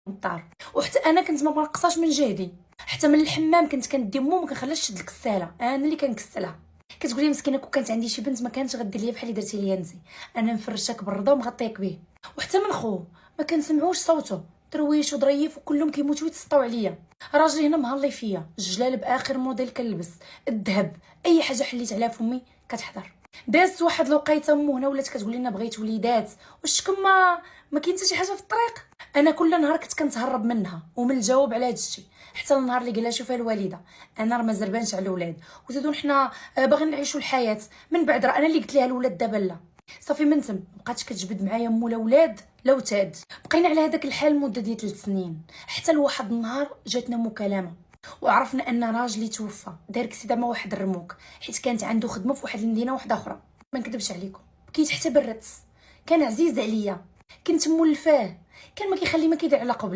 الدار. وحتى انا كنت ما منقصاش من جهدي، حتى من الحمام كنت كندي مو ما كنخليش تشد الكساله، انا اللي كنكسلها. كتقول لي مسكينه كون كانت عندي شي بنت ما كانتش غدير ليا بحال اللي درتي ليا انت، انا مفرشاك بالرضا ومغطيك به. وحتى من خو ما كنسمعوش صوته، درويش وظريف وكلهم كيموتوا يتسطاو عليا. راجلي هنا مهلي فيا، الجلال باخر موديل كنلبس، الذهب، اي حاجه حليت عليها فمي كتحضر. دازت واحد الوقيته مو هنا ولات كتقول لنا بغيت وليدات، وشكون ما كاين حتى شي حاجه في الطريق. انا كل نهار كنت كنتهرب منها ومن الجواب على هذا الشيء، حتى النهار اللي قالها شوفها الوالده انا راه ما زربانش على الاولاد وزيدون حنا باغيين نعيشوا الحياه. من بعد راه انا اللي قلت لها الولاد دابا لا صافي، من تم مبقاتش كتجبد معايا مو الاولاد لا وتاد. بقينا على هذاك الحال مده ديال 3 سنين، حتى لواحد النهار جاتنا مكالمه وعرفنا ان راجلي توفى، دار كسيده مع واحد الرموك، حيت كانت عنده خدمه في واحد المدينه واحده اخرى. ما نكذبش عليكم بكيت حتى بالرتس، كان عزيز عليا، كنت مولفاه، كان ما كيخلي ما كيدير على قبل.